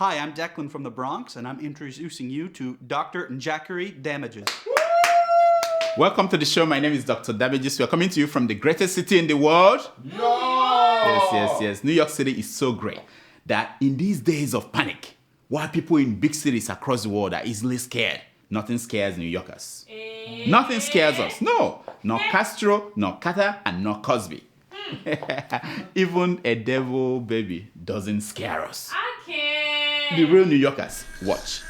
Hi, I'm Declan from the Bronx, and I'm introducing you to Dr. Njackery Damages. Welcome to the show. My name is Dr. Damages. We are coming to you from the greatest city in the world. Yes. New York City is so great that in these days of panic, while people in big cities across the world are easily scared, nothing scares New Yorkers. Nothing scares us. No, not Castro, not Carter, and not Cosby. Even a devil baby doesn't scare us. I can't. The real New Yorkers, watch.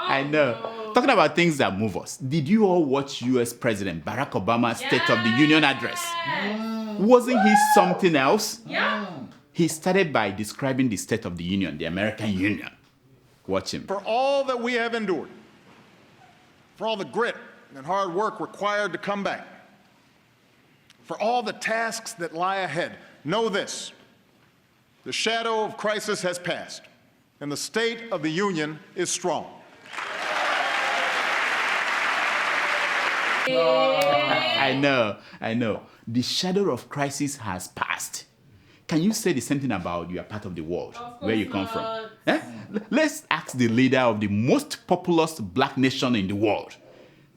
I know. No. Talking about things that move us. Did you all watch US President Barack Obama's State of the Union address? Wasn't he something else? Yeah. He started by describing the State of the Union, the American Union. Watch him. For all that we have endured, for all the grit and hard work required to come back, for all the tasks that lie ahead, know this: the shadow of crisis has passed, and the State of the Union is strong. I know. The shadow of crisis has passed. Can you say the same thing about your part of the world, where you come from? Eh? Let's ask the leader of the most populous black nation in the world.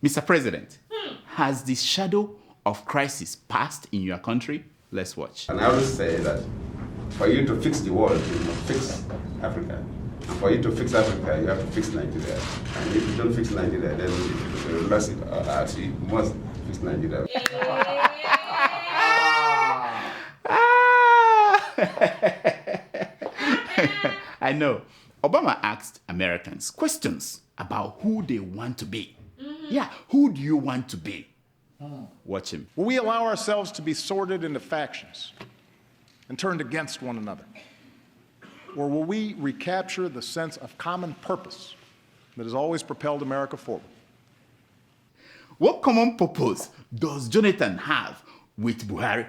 Mr. President, has the shadow of crisis passed in your country? Let's watch. And I always say that for you to fix the world, you must fix Africa. And for you to fix Africa, you have to fix Nigeria. And if you don't fix Nigeria, then you lost it. Actually, you must fix Nigeria. I know. Obama asked Americans questions about who they want to be. Yeah, who do you want to be? Watch him. Will we allow ourselves to be sorted into factions and turned against one another? Or will we recapture the sense of common purpose that has always propelled America forward? What common purpose does Jonathan have with Buhari?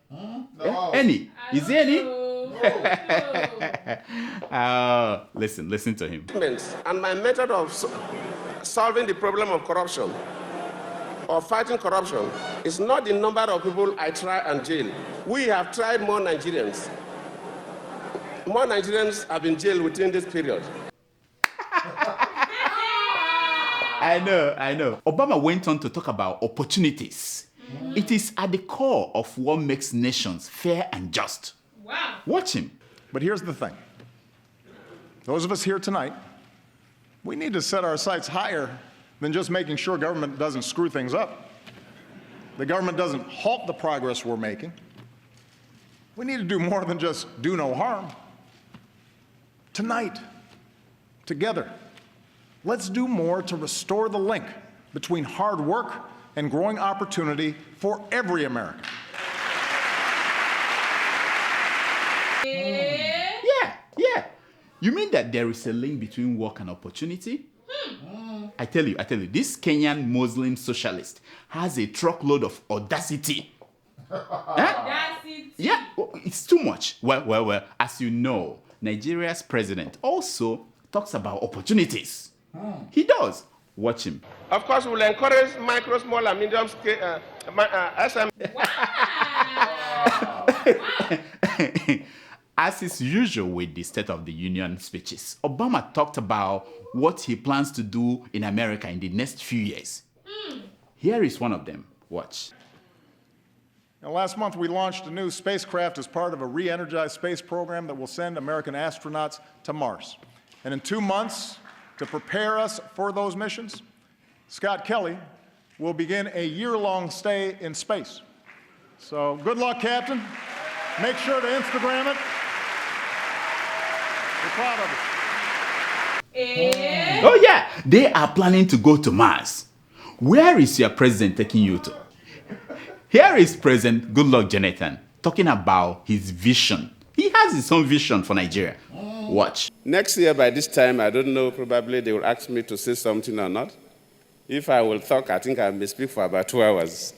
No. Any? Is there any? No. Listen to him. And my method of solving the problem of corruption or fighting corruption is not the number of people I try and jail. We have tried more Nigerians. More Nigerians have been jailed within this period. I know. Obama went on to talk about opportunities. It is at the core of what makes nations fair and just. Wow. Watch him. But here's the thing. Those of us here tonight, we need to set our sights higher than just making sure government doesn't screw things up. The government doesn't halt the progress we're making. We need to do more than just do no harm. Tonight, together, let's do more to restore the link between hard work and growing opportunity for every American. Yeah. You mean that there is a link between work and opportunity? I tell you, this Kenyan Muslim socialist has a truckload of audacity. That's it. Yeah, it's too much. Well, as you know, Nigeria's president also talks about opportunities. He does. Watch him. Of course, we will encourage micro, small, and medium scale SM. As is usual with the State of the Union speeches, Obama talked about what he plans to do in America in the next few years. Here is one of them. Watch. Now, last month, we launched a new spacecraft as part of a re-energized space program that will send American astronauts to Mars. And in 2 months, to prepare us for those missions, Scott Kelly will begin a year-long stay in space. So good luck, Captain. Make sure to Instagram it. We're proud of it. Oh yeah, they are planning to go to Mars. Where is your president taking you to? Here is President Goodluck Jonathan talking about his vision. He has his own vision for Nigeria. Watch. Next year, by this time, I don't know, probably they will ask me to say something or not. If I will talk, I think I may speak for about 2 hours.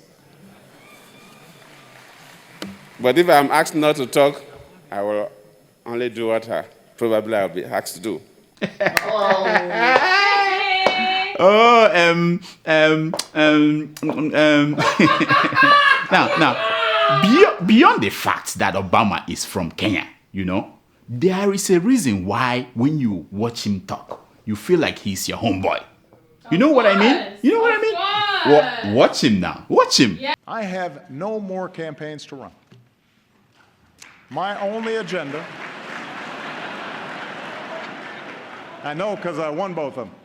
But if I'm asked not to talk, I will only do what probably I'll be asked to do. Oh, beyond the fact that Obama is from Kenya, you know, there is a reason why when you watch him talk, you feel like he's your homeboy. You know what I mean? You know what I mean? Watch him now. Watch him. Yeah. I have no more campaigns to run. My only agenda, I know because I won both of them.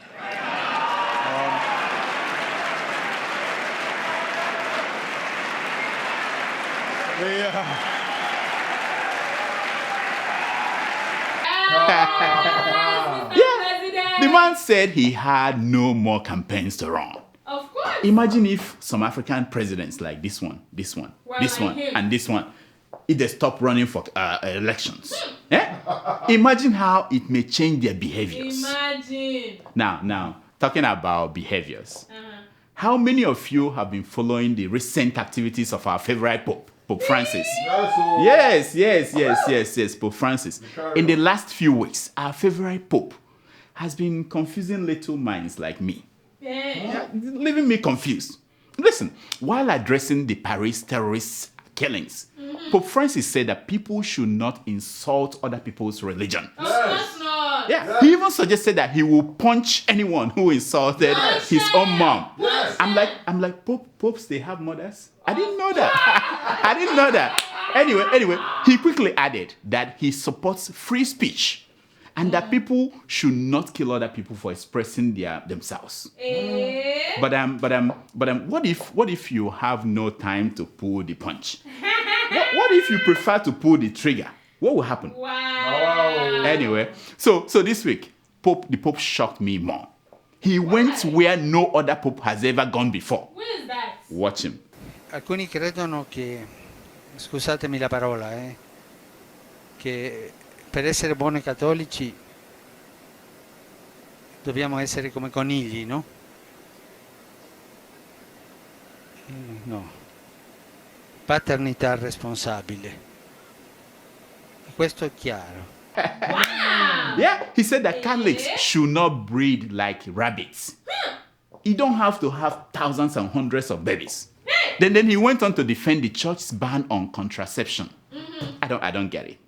The man said he had no more campaigns to run. Of course. Imagine if some African presidents like this one, and this one, if they stop running for elections. Imagine how it may change their behaviors. Imagine. Now, talking about behaviors, how many of you have been following the recent activities of our favorite Pope, Pope Francis? Yes, Pope Francis. In the last few weeks, our favorite Pope has been confusing little minds like me. Leaving me confused. Listen, while addressing the Paris terrorist killings, Pope Francis said that people should not insult other people's religion. Of course not. Yeah, he even suggested that he will punch anyone who insulted his own mom. I'm like, popes, they have mothers? I didn't know that. Anyway, he quickly added that he supports free speech and that people should not kill other people for expressing themselves. But what if you have no time to pull the punch? What if you prefer to pull the trigger? What will happen? Wow. Anyway, so this week, the Pope shocked me more. He went where no other Pope has ever gone before. Where is that? Watch him. Alcuni credono che, scusatemi la parola, che per essere buoni cattolici dobbiamo essere come conigli, no? No. Paternità responsabile. Questo è chiaro. Yeah, he said that Catholics should not breed like rabbits. You don't have to have thousands and hundreds of babies. Then he went on to defend the church's ban on contraception. I don't get it.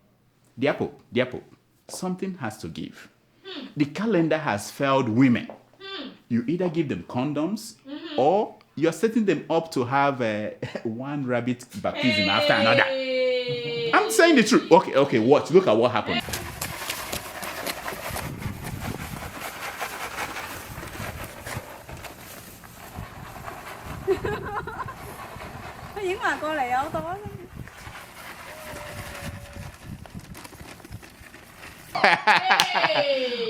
Dear Pope, something has to give. The calendar has failed women. You either give them condoms or you're setting them up to have one rabbit baptism after another. I'm saying the truth. Okay, watch. Look at what happened.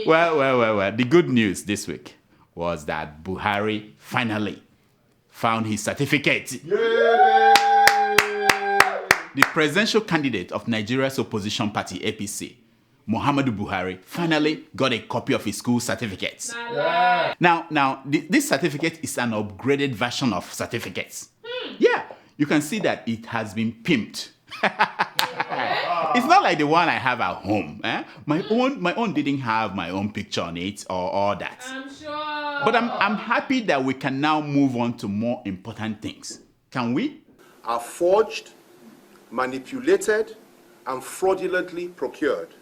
Well. The good news this week was that Buhari finally found his certificate. The presidential candidate of Nigeria's opposition party, APC, Muhammadu Buhari, finally got a copy of his school certificate. Now, this certificate is an upgraded version of certificates. Yeah, you can see that it has been pimped. It's not like the one I have at home. My own didn't have my own picture on it or all that. I'm sure. But I'm happy that we can now move on to more important things. Can we? Are forged, manipulated, and fraudulently procured.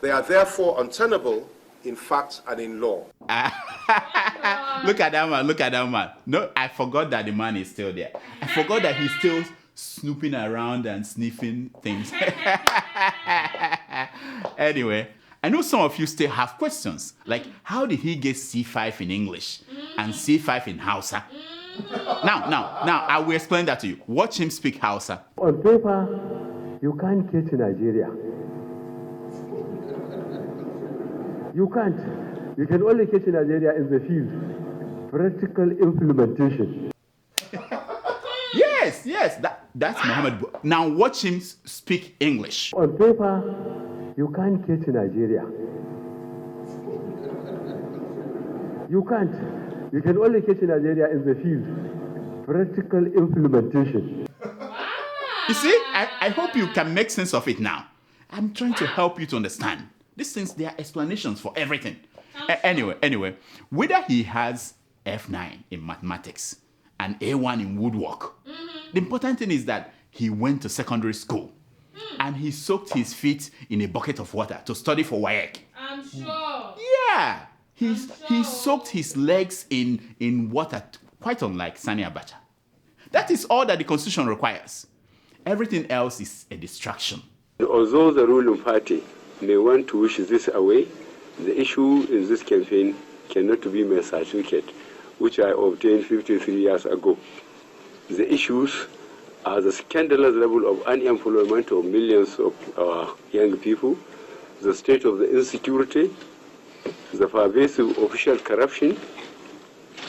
They are therefore untenable in fact and in law. Look at that man. No, I forgot that the man is still there. I forgot that he's still snooping around and sniffing things. Anyway, I know some of you still have questions, like how did he get C5 in English and C5 in Hausa? Now, I will explain that to you. Watch him speak Hausa. On paper, you can't catch Nigeria. You can't. You can only catch Nigeria in the field. Practical implementation. Yes, that's Muhammad. Now watch him speak English. On paper, you can't catch Nigeria. You can't. You can only catch Nigeria in the field. Practical implementation. You see, I hope you can make sense of it now. I'm trying to help you to understand. These things, they are explanations for everything. Anyway, whether he has F9 in mathematics and A1 in woodwork, the important thing is that he went to secondary school and he soaked his feet in a bucket of water to study for WAEC. I'm sure. Yeah, he soaked his legs in water, quite unlike Sani Abacha. That is all that the Constitution requires. Everything else is a distraction. Although the ruling party may want to wish this away, the issue in this campaign cannot be my certificate, which I obtained 53 years ago. The issues are the scandalous level of unemployment of millions of our young people, the state of the insecurity, the pervasive official corruption,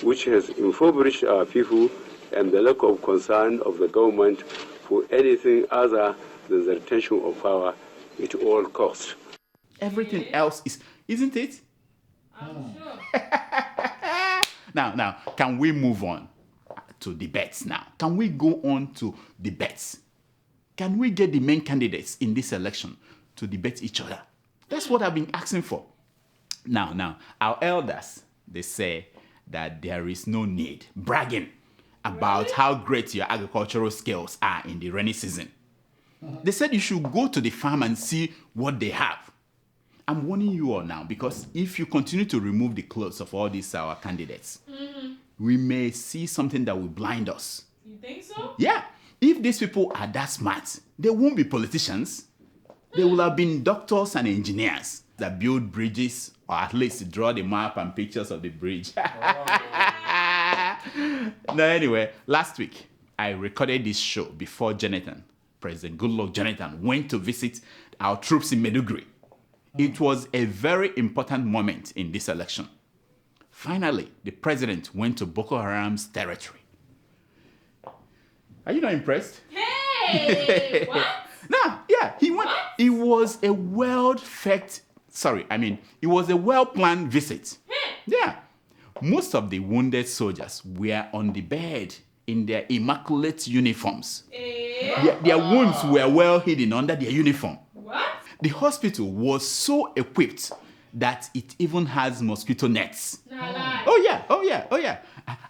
which has impoverished our people, and the lack of concern of the government for anything other than the retention of power at all costs. Everything else isn't it? I'm sure. Now, can we move on to debates now? Can we go on to debates? Can we get the main candidates in this election to debate each other? That's what I've been asking for. Now, our elders, they say that there is no need bragging about how great your agricultural skills are in the rainy season. They said you should go to the farm and see what they have. I'm warning you all now, because if you continue to remove the clothes of all these our candidates, we may see something that will blind us. You think so? Yeah. If these people are that smart, they won't be politicians. They will have been doctors and engineers that build bridges, or at least draw the map and pictures of the bridge. No, anyway, last week, I recorded this show before President Goodluck Jonathan went to visit our troops in Maiduguri. It was a very important moment in this election. Finally, the president went to Boko Haram's territory. Are you not impressed? Hey! What? He went. It was a well-planned visit. Yeah. Most of the wounded soldiers were on the bed in their immaculate uniforms. Their wounds were well hidden under their uniform. What? The hospital was so equipped that it even has mosquito nets. Oh yeah.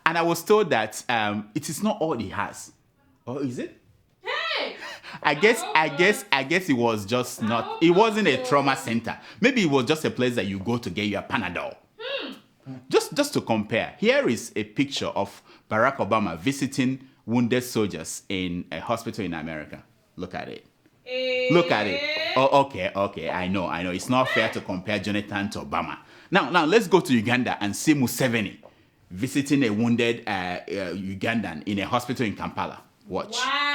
And I was told that it is not all he has. Or is it? Hey! I guess it was just not. It wasn't a trauma center. Maybe it was just a place that you go to get your Panadol. Just to compare, here is a picture of Barack Obama visiting wounded soldiers in a hospital in America. Look at it. Look at it. Oh, okay. I know. It's not fair to compare Jonathan to Obama. Now let's go to Uganda and see Museveni visiting a wounded Ugandan in a hospital in Kampala. Watch. Wow.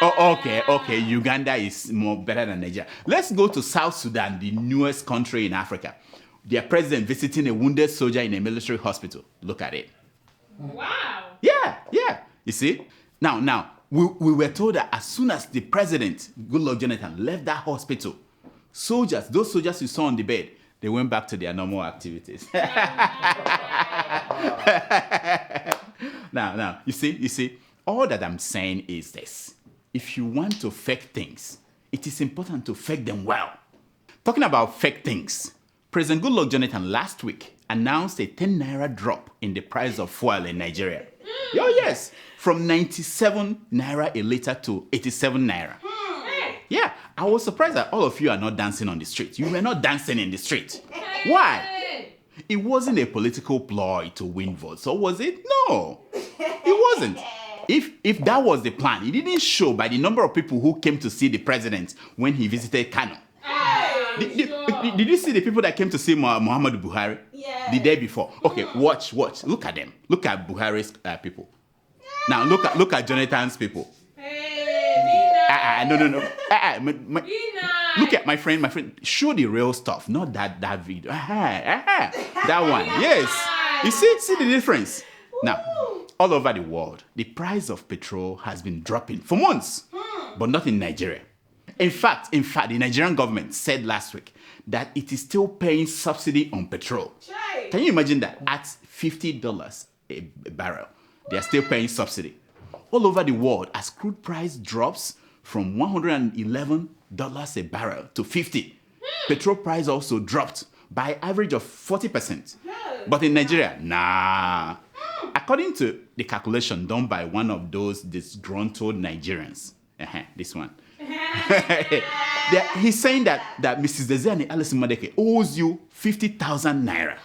Oh, okay. Uganda is more better than Nigeria. Let's go to South Sudan, the newest country in Africa. Their president visiting a wounded soldier in a military hospital. Look at it. Wow. Yeah. You see? Now, we were told that as soon as the president, Goodluck Jonathan, left that hospital, those soldiers you saw on the bed, they went back to their normal activities. Now, you see, all that I'm saying is this. If you want to fake things, it is important to fake them well. Talking about fake things, President Goodluck Jonathan last week announced a 10 naira drop in the price of fuel in Nigeria. Oh yes, from 97 naira a litre to 87 naira. Yeah, I was surprised that all of you are not dancing on the street. You were not dancing in the street. Why? It wasn't a political ploy to win votes, or was it? No, it wasn't. If that was the plan, it didn't show by the number of people who came to see the president when he visited Kano. Did you see the people that came to see Muhammadu Buhari the day before? Okay, watch. Look at them. Look at Buhari's people. Now look at Jonathan's people. No. Look at my friend. Show the real stuff, not that video. That one. Yes. You see the difference. Now, all over the world, the price of petrol has been dropping for months, but not in Nigeria. In fact, the Nigerian government said last week that it is still paying subsidy on petrol. Can you imagine that? At $50 a barrel, they are still paying subsidy. All over the world, as crude price drops from $111 a barrel to $50, Petrol price also dropped by average of 40%. But in Nigeria, nah. According to the calculation done by one of those disgruntled Nigerians, this one, he's saying that Mrs. Diezani Alison-Madueke owes you 50,000 naira.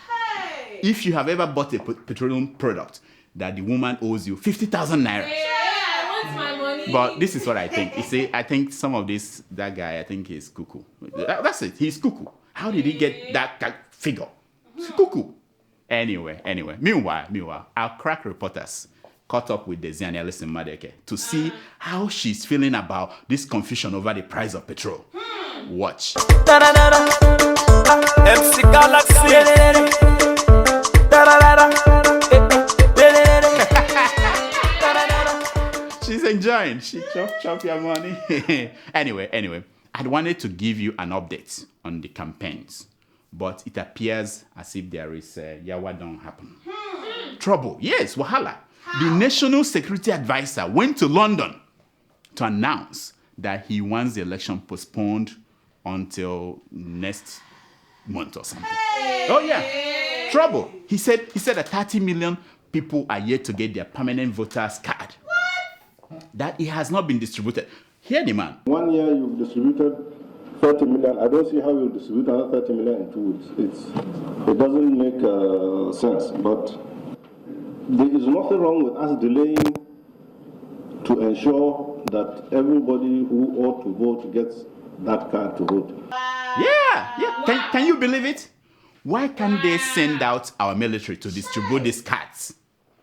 If you have ever bought a petroleum product, that the woman owes you 50,000 naira. I want my money. But this is what I think. You see, I think some of that guy, I think he's cuckoo. That's it. He's cuckoo. How did he get that figure? He's cuckoo. Anyway. Meanwhile, our crack reporters caught up with Diezani Alison-Madueke to see how she's feeling about this confusion over the price of petrol. Watch. MC Galaxy. She's enjoying. She chop your money. Anyway, I wanted to give you an update on the campaigns, but it appears as if there is yawa don't happen. Trouble, yes, wahala. The National Security Advisor went to London to announce that he wants the election postponed until next month or something. Oh yeah, trouble. He said that 30 million people are yet to get their permanent voters card. That it has not been distributed. Hear the man. 1 year you've distributed 30 million. I don't see how you distribute another 30 million in 2 weeks. It doesn't make sense. But there is nothing wrong with us delaying to ensure that everybody who ought to vote gets that card to vote. Yeah. Can you believe it? Why can't they send out our military to distribute these cards?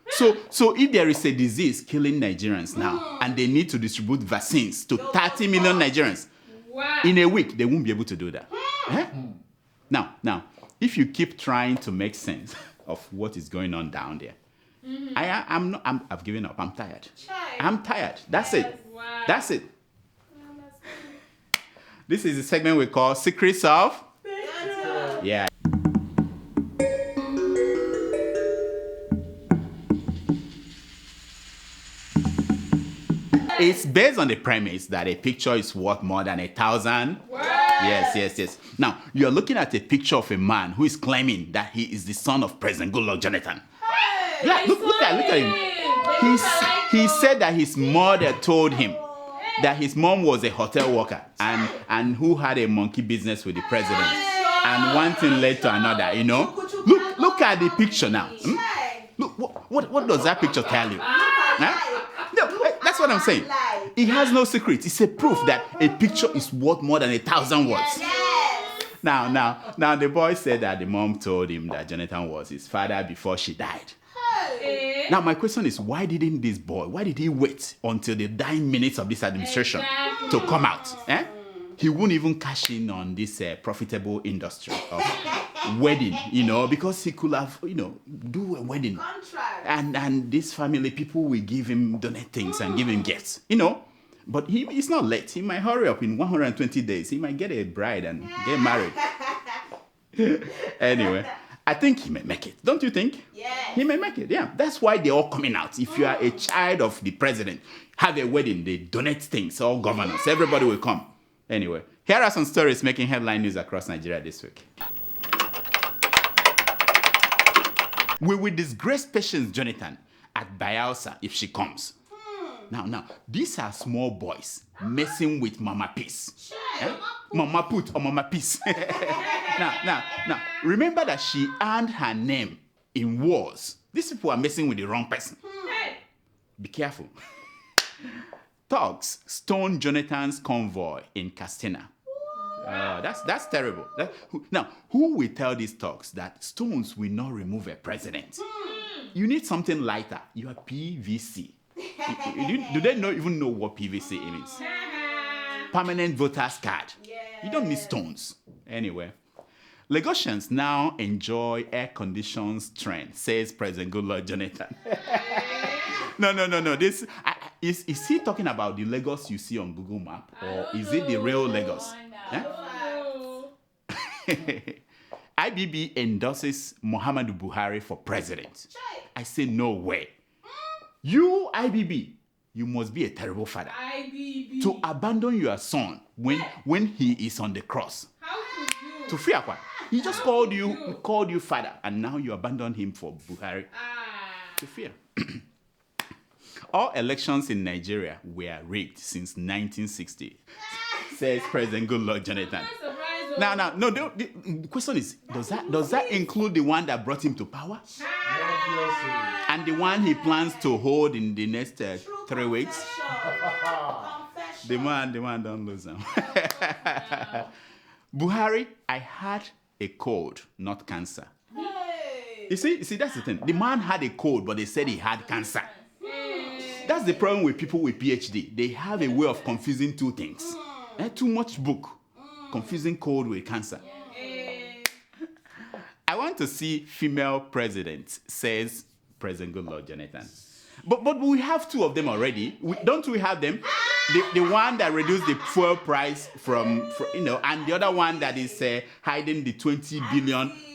So if there is a disease killing Nigerians now and they need to distribute vaccines to 30 million Nigerians in a week, they won't be able to do that. Now, if you keep trying to make sense of what is going on down there, I've given up. I'm tired. I'm tired. That's it. Wow. That's it. This is the segment we call Secrets of. Yeah. It's based on the premise that a picture is worth more than 1,000. Yes. Now, you're looking at a picture of a man who is claiming that he is the son of President Goodluck Jonathan. Yeah, look at him. He said that his mother told him that his mom was a hotel worker and who had a monkey business with the president. And one thing led to another, you know. Look at the picture now. Look, what does that picture tell you? Huh? No, that's what I'm saying. It has no secret. It's a proof that a picture is worth more than 1,000 words. Now, the boy said that the mom told him that Jonathan was his father before she died. Now, my question is, why did he wait until the dying minutes of this administration to come out? He wouldn't even cash in on this profitable industry of wedding, because he could have, do a wedding. And this family, people will give him, donate things and give him gifts, But he's not late. He might hurry up in 120 days. He might get a bride and get married. Anyway, I think he may make it. Don't you think? Yeah. He may make it, yeah. That's why they're all coming out. If you are a child of the president, have a wedding, they donate things, all governors, everybody will come. Anyway, here are some stories making headline news across Nigeria this week. We will disgrace Patience Jonathan at Bayelsa if she comes. Now, these are small boys messing with Mama Peace. Mama Put or Mama Peace. Now, remember that she earned her name in wars. These people are messing with the wrong person. Be careful. Thugs stone Jonathan's convoy in Castina. That's terrible. Now, who will tell these thugs that stones will not remove a president? You need something lighter. You are PVC. Do they even know what PVC means? Permanent voter's card. You don't need stones. Anyway, Lagosians now enjoy air conditions trend, says President Goodluck Jonathan. No. This is he talking about the Lagos you see on Google Map, or is it the real Lagos? IBB endorses Muhammadu Buhari for president. I say no way. You, IBB, you must be a terrible father. IBB. To abandon your son when he is on the cross. How could To Fiakwa. He just called you father, and now you abandon him for Buhari. To fear. All elections in Nigeria were rigged since 1960, says President Goodluck Jonathan. No. The question is, does that include the one that brought him to power? And the one he plans to hold in the next 3 weeks? The man don't lose him. Buhari, I had a cold, not cancer. You see, that's the thing. The man had a cold, but they said he had cancer. That's the problem with people with PhD. They have a way of confusing two things. Too much book, confusing cold with cancer. I want to see female president, says President Goodluck Jonathan. But we have 2 of them already. Don't we have them? The one that reduced the fuel price from and the other one that is hiding the $20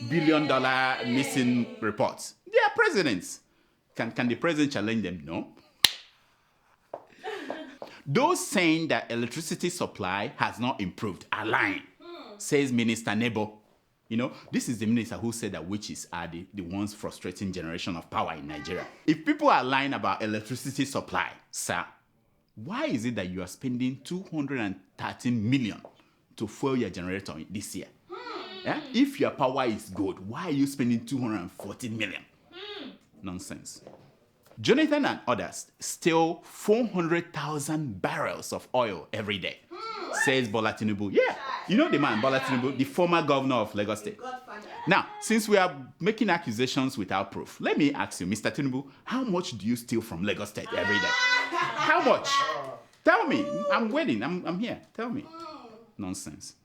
billion missing reports. They are presidents. Can the president challenge them? No. Those saying that electricity supply has not improved are lying, says Minister Nebo. This is the minister who said that witches are the ones frustrating generation of power in Nigeria. If people are lying about electricity supply, sir, why is it that you are spending 213 million to fuel your generator this year? Yeah? If your power is good, why are you spending 214 million? Nonsense. Jonathan and others steal 400,000 barrels of oil every day, says Bola Tinubu. Yeah, you know the man, Bola Tinubu, the former governor of Lagos State. Now, since we are making accusations without proof, let me ask you, Mr. Tinubu, how much do you steal from Lagos State every day? How much? Tell me. I'm waiting. I'm here. Tell me. Nonsense.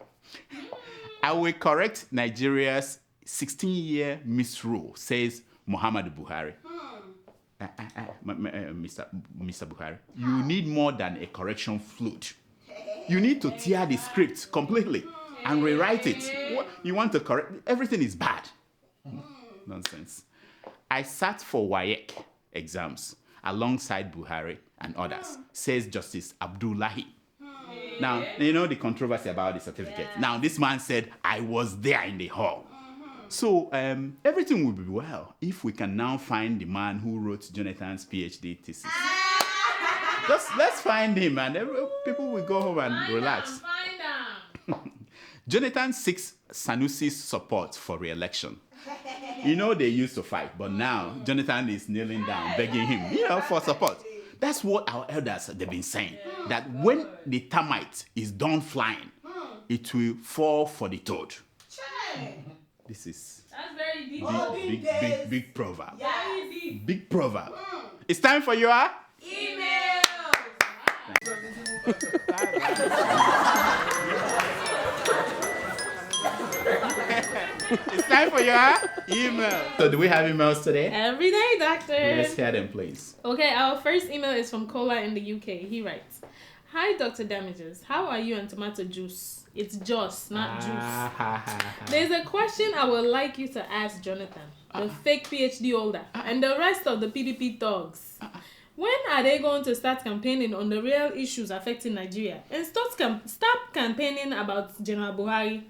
I will correct Nigeria's 16-year misrule, says Muhammadu Buhari. Mr. Buhari, you need more than a correction flute. You need to tear the script completely and rewrite it. What, you want to correct? Everything is bad. Nonsense. I sat for WAEC exams alongside Buhari and others, says Justice Abdullahi. Now, you know the controversy about the certificate. Now, this man said, I was there in the hall. So everything will be well if we can now find the man who wrote Jonathan's PhD thesis. Just let's find him and people will go home and relax. Jonathan seeks Sanusi's support for re-election. You know they used to fight, but now Jonathan is kneeling down, begging him, for support. That's what our elders have been saying, that when the termite is done flying, it will fall for the toad. This is big proverb. Big proverb. It's time for your email. It's time for your email. So do we have emails today? Every day, doctor. Let's hear them, please. Okay, our first email is from Kola in the UK. He writes, "Hi, Dr. Damages. How are you and tomato juice? It's Joss, not juice. There's a question I would like you to ask Jonathan, the fake PhD holder, and the rest of the PDP thugs. When are they going to start campaigning on the real issues affecting Nigeria and stop campaigning about General Buhari?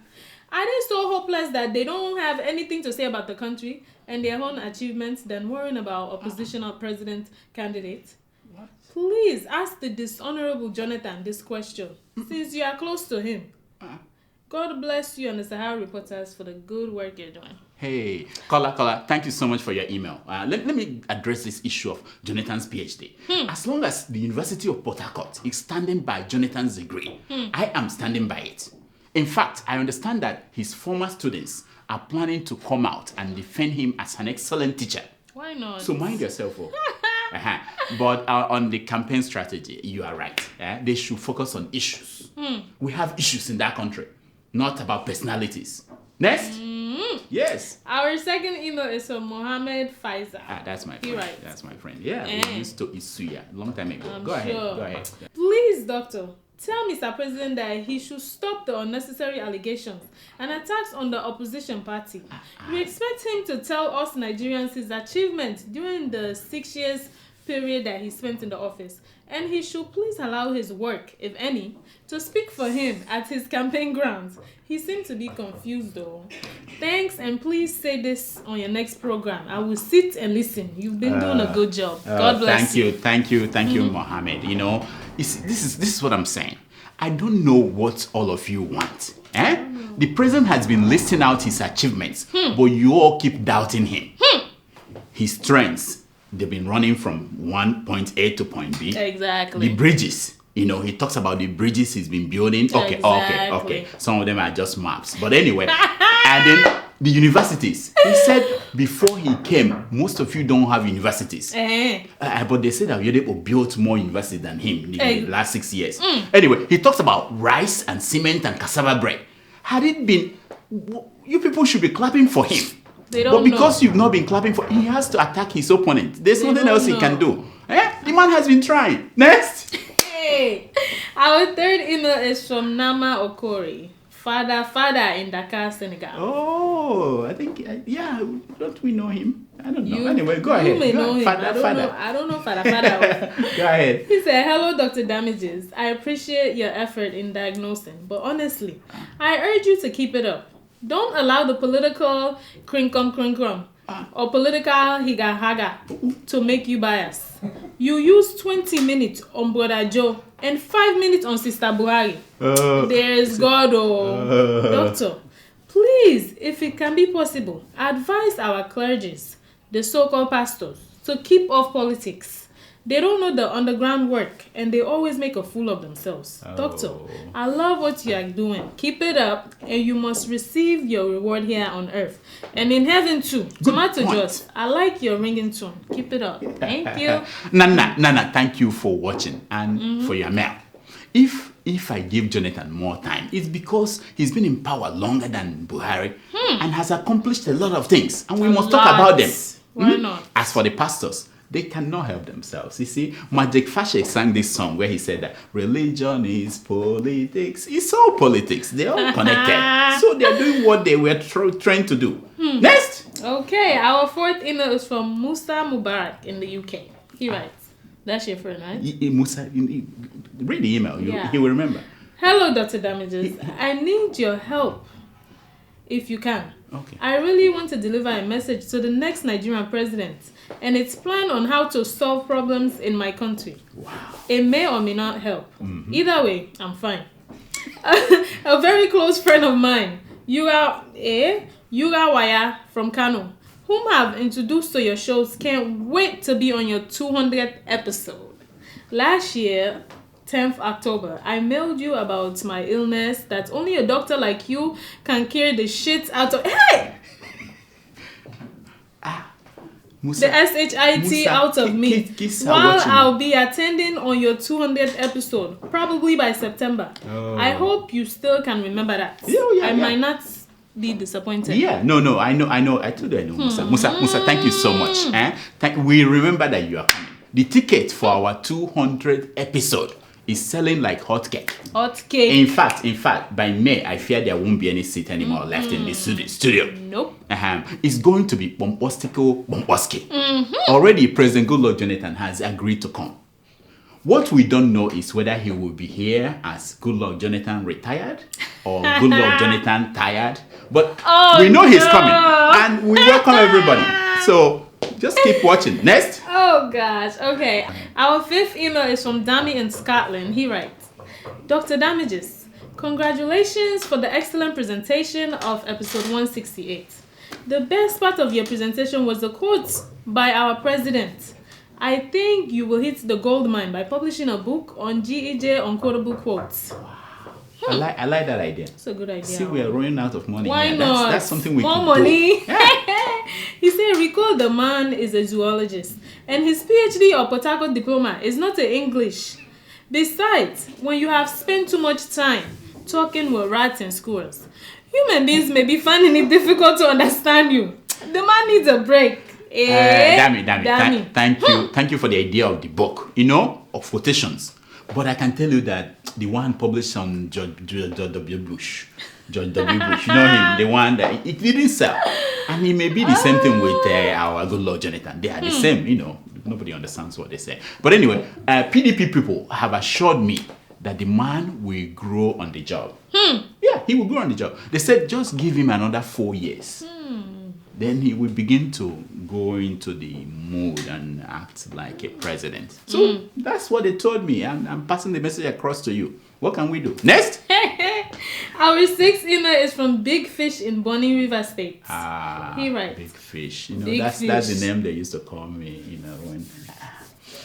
Are they so hopeless that they don't have anything to say about the country and their own achievements than worrying about oppositional president candidates? Please ask the dishonorable Jonathan this question, since you are close to him. God bless you and the Sahara reporters for the good work you're doing." Hey, Kola, thank you so much for your email. Let me address this issue of Jonathan's PhD. As long as the University of Port Harcourt is standing by Jonathan's degree, I am standing by it. In fact, I understand that his former students are planning to come out and defend him as an excellent teacher. Why not? So mind yourself. But on the campaign strategy, you are right. They should focus on issues. We have issues in that country, not about personalities. Next. Yes. Our second email is from Mohammed Faisal. That's my friend. Right. That's my friend. Yeah, we used to Isuya a long time ago. Go ahead. Please, doctor, tell Mr. President that he should stop the unnecessary allegations and attacks on the opposition party. We expect him to tell us Nigerians his achievements during the 6 years period that he spent in the office, and he should please allow his work, if any, to speak for him at his campaign grounds. He seemed to be confused though. Thanks, and please say this on your next program. I will sit and listen. You've been doing a good job. God bless you. Thank you, Mohammed. You know, this is what I'm saying. I don't know what all of you want. The president has been listing out his achievements, but you all keep doubting him. His strengths, they've been running from point A to point B. Exactly. The bridges, you know, he talks about the bridges he's been building. Okay. Some of them are just maps. But anyway, and then the universities. He said before he came, most of you don't have universities. But they said that Oyedepo built more universities than him in the last 6 years. Anyway, he talks about rice and cement and cassava bread. Had it been, you people should be clapping for him. But because you've not been clapping for him, he has to attack his opponent. There's nothing else he can do. The man has been trying. Next. Hey, our third email is from Nama Okori. Father in Dakar, Senegal. Oh, I think, don't we know him? I don't know. Anyway, go ahead. You may know him. Father. I don't know Father. Go ahead. He said, hello, Dr. Damages. I appreciate your effort in diagnosing, but honestly, I urge you to keep it up. Don't allow the political crinkum or political higa-haga to make you biased. You use 20 minutes on Brother Joe and 5 minutes on Sister Buhari. There is God, Doctor. Please, if it can be possible, advise our clergies, the so-called pastors, to keep off politics. They don't know the underground work, and they always make a fool of themselves. Doctor, I love what you are doing. Keep it up, and you must receive your reward here on earth. And in heaven too. Tomato Juice, I like your ringing tone. Keep it up. Thank you. Nana, thank you for watching and for your mail. If I give Jonathan more time, it's because he's been in power longer than Buhari and has accomplished a lot of things. And we must talk about them. Why not? As for the pastors, they cannot help themselves. You see, Magic Fashe sang this song where he said that religion is politics. It's all politics. They're all connected. So they're doing what they were trained to do. Next! Okay, our fourth email is from Musa Mubarak in the UK. He writes, that's your friend, right? Musa, read the email. He will remember. Hello, Dr. Damages. I need your help if you can. Okay. I really want to deliver a message to the next Nigerian president and its plan on how to solve problems in my country. Wow. It may or may not help. Either way, I'm fine. A very close friend of mine, Yuga Waya from Kano, whom I've introduced to your shows, can't wait to be on your 200th episode. Last year, 10th October, I mailed you about my illness that only a doctor like you can cure the shit out of. Hey! Musa, the SHIT out of me while I'll be attending on your 200th episode, probably by September. I hope you still can remember that. I might not be disappointed. No, I know. I told you I know Musa. Musa, thank you so much. We remember that you are coming. The ticket for our 200th episode is selling like hotcake. In fact, by May, I fear there won't be any seat anymore left in the studio. Nope. It's going to be bomboski. Already, President Goodluck Jonathan has agreed to come. What we don't know is whether he will be here as Goodluck Jonathan retired or Goodluck Jonathan tired. But we know he's coming, and we welcome everybody. So just keep watching. Next. Oh gosh. Okay. Our fifth email is from Dami in Scotland. He writes, Dr. Damages, congratulations for the excellent presentation of episode 168. The best part of your presentation was the quotes by our president. I think you will hit the gold mine by publishing a book on GEJ unquotable quotes. I like that idea. It's a good idea. See, we are running out of money. Why not? That's something we More can money. do. Yeah. He said, recall the man is a zoologist and his PhD or Port Harcourt diploma is not in English. Besides, when you have spent too much time talking with rats and squirrels, human beings may be finding it difficult to understand you. The man needs a break. Damn. Thank you for the idea of the book, of quotations. But I can tell you that the one published on George W. Bush, you know him, the one that it didn't sell. And it may be the same thing with our Goodluck Jonathan. They are the same, Nobody understands what they say. But anyway, PDP people have assured me that the man will grow on the job. Yeah, he will grow on the job. They said just give him another 4 years. Then he will begin to go into the mood and act like a president. So that's what they told me. I'm passing the message across to you. What can we do? Next! Our 6th email is from Big Fish in Bonny River State. He writes. Big Fish. That's the name they used to call me, when...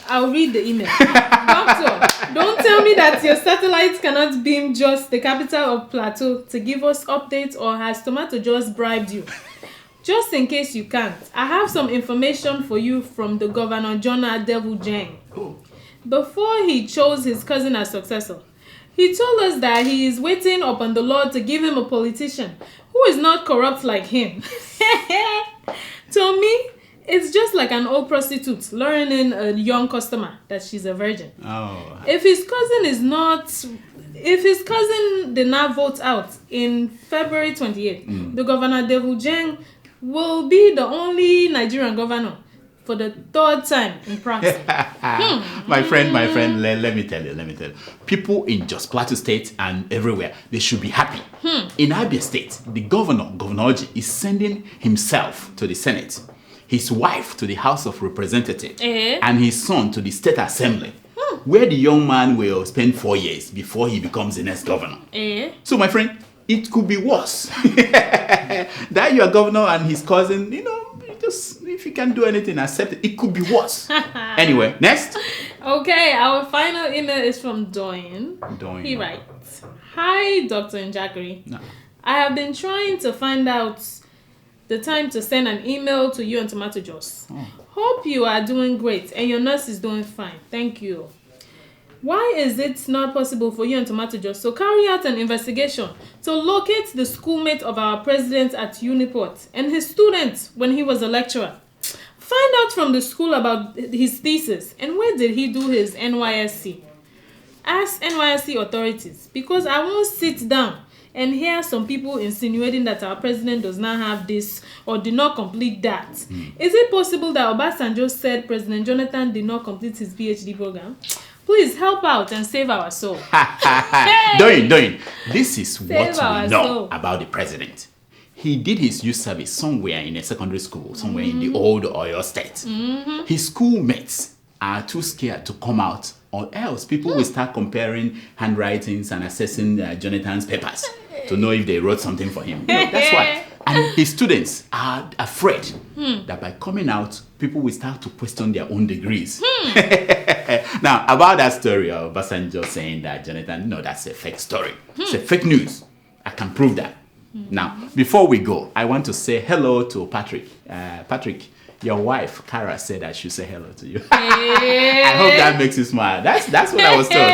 I'll read the email. Doctor, don't tell me that your satellite cannot beam just the capital of Plateau to give us updates, or has Tomato just bribed you? Just in case you can't, I have some information for you from the Governor John Devil Jang. Before he chose his cousin as successor, he told us that he is waiting upon the Lord to give him a politician who is not corrupt like him. To me, it's just like an old prostitute learning a young customer that she's a virgin. If his cousin did not vote out in February 28th, the Governor Devil Jang will be the only Nigerian governor for the 3rd time in practice. My friend, let me tell you. People in Jos Plateau State and everywhere, they should be happy. In Abia State, the Governor Oji, is sending himself to the Senate, his wife to the House of Representatives, and his son to the State Assembly, where the young man will spend 4 years before he becomes the next governor. So, my friend, it could be worse. That your governor and his cousin, just if you can't do anything, accept it. It could be worse. Anyway, next. Okay, our final email is from Doyen. He writes, "Hi, Dr. Njakiri. No. I have been trying to find out the time to send an email to you and Tomato Jos. Hope you are doing great and your nurse is doing fine. Thank you. Why is it not possible for you and Tomato Jos to carry out an investigation to locate the schoolmate of our president at Uniport and his student when he was a lecturer? Find out from the school about his thesis and where did he do his NYSC. Ask NYSC authorities, because I won't sit down and hear some people insinuating that our president does not have this or did not complete that. Is it possible that Obasanjo said President Jonathan did not complete his PhD program? Please help out and save our soul." Doing. This is what we know about the president. He did his youth service somewhere in a secondary school, somewhere in the old Oyo State. His schoolmates are too scared to come out, or else people will start comparing handwritings and assessing Jonathan's papers to know if they wrote something for him. That's why. And his students are afraid that by coming out, people will start to question their own degrees. Now, about that story of Obasanjo saying that Jonathan, no, that's a fake story. It's a fake news. I can prove that. Now, before we go, I want to say hello to Patrick. Patrick, your wife, Kara, said I should say hello to you. I hope that makes you smile. That's what I was told.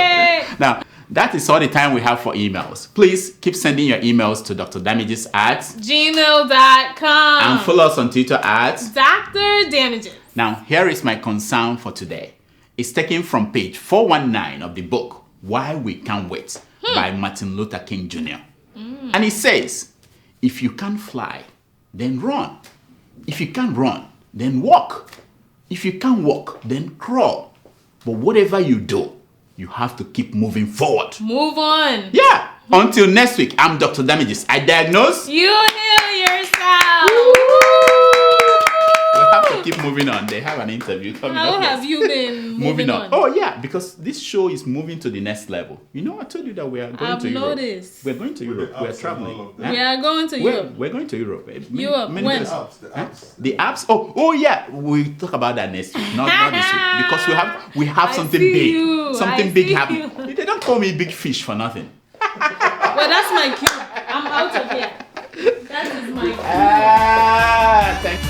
Now, that is all the time we have for emails. Please keep sending your emails to drdamages@gmail.com. And follow us on Twitter at Dr. Damages. Now, here is my concern for today. It's taken from page 419 of the book, Why We Can't Wait, by Martin Luther King Jr. And it says, if you can't fly, then run. If you can't run, then walk. If you can't walk, then crawl. But whatever you do, you have to keep moving forward. Move on. Yeah. Until next week, I'm Dr. Damages. I diagnose. You heal yourself. We have to keep moving on. They have an interview coming up. How have you been moving on? Oh, yeah, because this show is moving to the next level. I told you that we are going to Europe. Noticed. We're going to Europe. We're traveling. We are going to Europe. We're going to Europe. Europe. When? The apps. Oh, yeah. We'll talk about that next week. Not this week. Because we have something big. Something big happening. They don't call me Big Fish for nothing. Well, that's my cue. I'm out of here. That is my cue. Thank you.